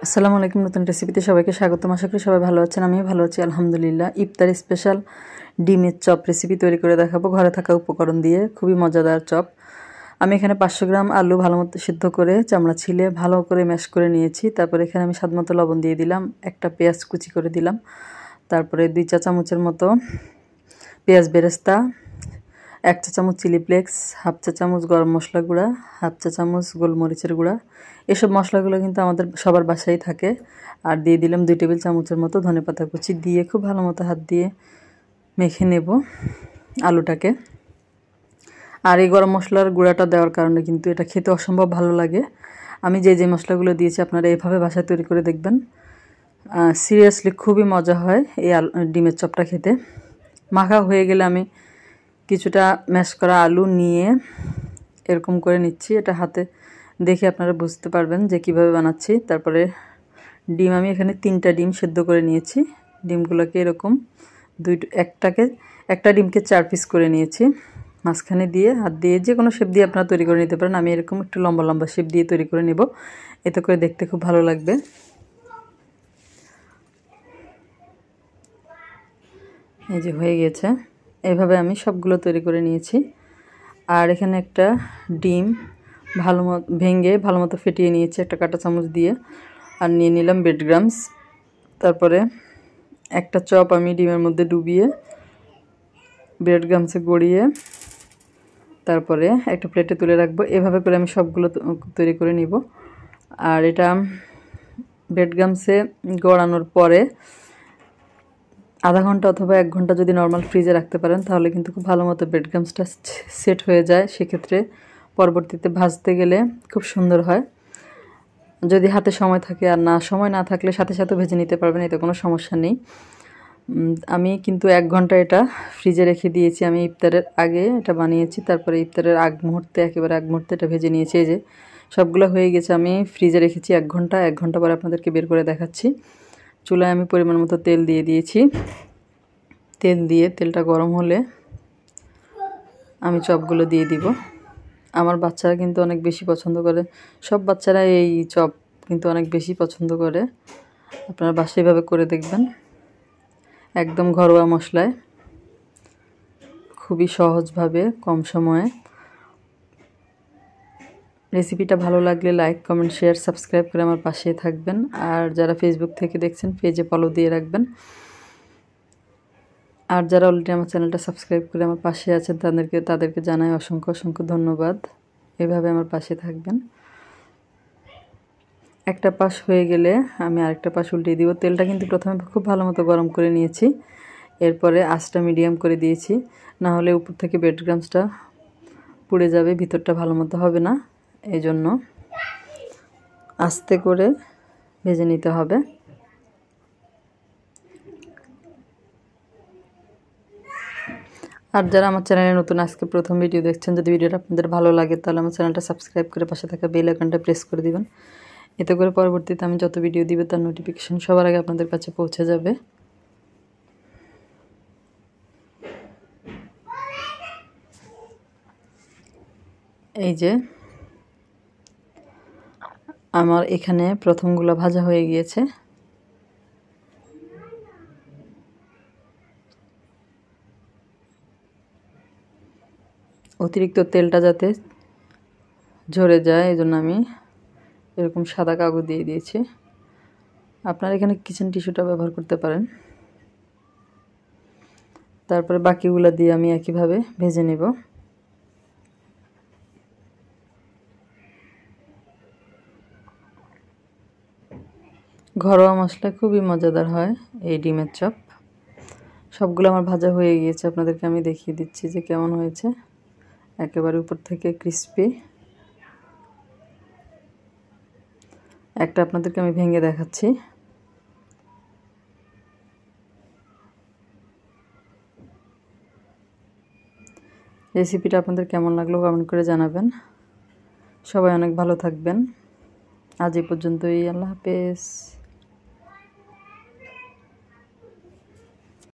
আসসালামু আলাইকুম। নতুন রেসিপিতে সবাইকে স্বাগতম। আশা করি সবাই ভালো আছেন। আমিও ভালো আছি আলহামদুলিল্লাহ। ইফতার স্পেশাল ডিমের চপ রেসিপি তৈরি করে দেখাবো ঘরে থাকা উপকরণ দিয়ে। খুবই মজাদার চপ। আমি এখানে 500 গ্রাম আলু ভালো মতো সিদ্ধ করে চামড়া ছিলে ভালো করে ম্যাশ করে নিয়েছি। তারপর এখানে আমি স্বাদমতো লবণ দিয়ে দিলাম, একটা পেঁয়াজ কুচি করে দিলাম, তারপরে 2 চা চামচের মতো পেঁয়াজ বেরেস্তা, 1 চা চামচ চিলি ফ্লেক্স, হাফ চা চামচ গরম মশলা গুঁড়া, হাফ চা চামচ গোলমরিচের গুঁড়া। এসব মশলাগুলো কিন্তু আমাদের সবার বাসায় থাকে। আর দিয়ে দিলাম 2 টেবিল চামচের মতো ধনেপাতা কুচি দিয়ে খুব ভালো মতো হাত দিয়ে মেখে নেব আলুটাকে। আর এই গরম মশলার গুঁড়াটা দেওয়ার কারণে কিন্তু এটা খেতে অসম্ভব ভালো লাগে। আমি যে মশলাগুলো দিয়েছি আপনারা এভাবে বাসায় তৈরি করে দেখবেন। সিরিয়াসলি খুবই মজা হয় এই ডিমের চপটা খেতে। মাখা হয়ে গেলে আমি কিছুটা ম্যাশ করা আলু নিয়ে এরকম করে নিচ্ছি। এটা হাতে দেখে আপনারা বুঝতে পারবেন যে কিভাবে বানাচ্ছি। তারপরে ডিম আমি এখানে 3টা ডিম সেদ্ধ করে নিয়েছি। ডিমগুলোকে এরকম একটা ডিমকে 4 পিস করে নিয়েছি। মাঝখানে দিয়ে হাত দিয়ে যে কোনো শেপ দিয়ে আপনারা তৈরি করে নিতে পারেন। আমি এরকম একটু লম্বা লম্বা শেপ দিয়ে তৈরি করে নেব, এতে করে দেখতে খুব ভালো লাগবে। এই যে হয়ে গেছে। এইভাবে আমি সবগুলো তৈরি করে নিয়েছি। আর এখানে একটা ডিম ভেঙে ভালো মতো ফেটিয়ে নিয়েছি একটা কাঁটা চামচ দিয়ে। আর নিয়ে নিলাম ব্রেড ক্রাম্বস। তারপরে একটা চপ আমি ডিমের মধ্যে ডুবিয়ে ব্রেড ক্রাম্বসে গড়িয়ে তারপরে একটা প্লেটে তুলে রাখবো। এভাবে করে আমি সবগুলো তৈরি করে নিব। আর এটা ব্রেড ক্রাম্বসে গড়ানোর পরে আধা ঘন্টা অথবা 1 ঘন্টা যদি নর্মাল ফ্রিজে রাখতে পারেন তাহলে কিন্তু খুব ভালো মতো ব্রেড ক্রাম্বসটা সেট হয়ে যায়। সেক্ষেত্রে পরবর্তীতে ভাজতে গেলে খুব সুন্দর হয়। যদি হাতে সময় থাকে আর সময় না থাকলে সাথে সাথে ভেজে নিতে পারবেন, এতে কোনো সমস্যা নেই। আমি কিন্তু 1 ঘন্টা এটা ফ্রিজে রেখে দিয়েছি। আমি ইফতারের আগে এটা বানিয়েছি, তারপরে ইফতারের একেবারে আগ মুহূর্তে এটা ভেজে নিয়েছি। এই যে সবগুলো হয়ে গেছে। আমি ফ্রিজে রেখেছি 1 ঘন্টা। 1 ঘন্টা পরে আপনাদেরকে বের করে দেখাচ্ছি। চুলায় আমি পরিমাণ মতো তেল দিয়ে দিয়েছি। তেলটা গরম হলে আমি চপগুলো দিয়ে দিব। আমার বাচ্চারা কিন্তু অনেক বেশি পছন্দ করে। সব বাচ্চারা এই চপ কিন্তু অনেক বেশি পছন্দ করে। আপনারা বাসায় এভাবে করে দেখবেন। একদম ঘরোয়া মশলায় খুবই সহজভাবে কম সময়ে। রেসিপিটা ভালো লাগলে লাইক, কমেন্ট, শেয়ার, সাবস্ক্রাইব করে আমার পাশে থাকবেন। আর যারা ফেসবুক থেকে দেখছেন পেজে ফলো দিয়ে রাখবেন। আর যারা অলরেডি আমার চ্যানেলটা সাবস্ক্রাইব করে আমার পাশে আছেন তাদেরকে জানাই অসংখ্য অসংখ্য ধন্যবাদ। এভাবে আমার পাশে থাকবেন। একটা পাশ হয়ে গেলে আমি আরেকটা পাশ উল্টিয়ে দিব। তেলটা কিন্তু প্রথমে খুব ভালো মতো গরম করে নিয়েছি। এরপরে আঁচটা মিডিয়াম করে দিয়েছি, না হলে উপর থেকে ব্রেড ক্রাম্বসটা পুড়ে যাবে, ভিতরটা ভালো মতো হবে না। এই জন্য আস্তে করে ভেজে নিতে হবে। আর যারা আমার চ্যানেলে নতুন আজকে প্রথম ভিডিও দেখছেন, যদি ভিডিওটা আপনাদের ভালো লাগে তাহলে আমার চ্যানেলটা সাবস্ক্রাইব করে পাশে থাকা বেল আইকনটা প্রেস করে দিবেন। এতে করে পরবর্তীতে আমি যত ভিডিও দিব তার নোটিফিকেশন সবার আগে আপনাদের কাছে পৌঁছে যাবে। এই যে আমার এখানে প্রথমগুলো ভাজা হয়ে গিয়েছে। অতিরিক্ত তেলটা যাতে ঝরে যায় এই জন্য আমি এরকম সাদা কাগজ দিয়ে দিয়েছি। আপনারা এখানে কিচেন টিস্যুটা ব্যবহার করতে পারেন। তারপরে বাকিগুলো দিয়ে আমি একইভাবে ভেজে নেব। ঘরোয়া মশলা খুবই মজাদার হয় এই ডিমের চপ। সবগুলো আমার ভাজা হয়ে গিয়েছে। আপনাদেরকে আমি দেখিয়ে দিচ্ছি যে কেমন হয়েছে। একেবারে উপর থেকে ক্রিস্পি। একটা আপনাদেরকে আমি ভেঙে দেখাচ্ছি। রেসিপিটা আপনাদের কেমন লাগলো কমেন্ট করে জানাবেন। সবাই অনেক ভালো থাকবেন। আজ এই পর্যন্তই। আল্লাহ হাফেজ।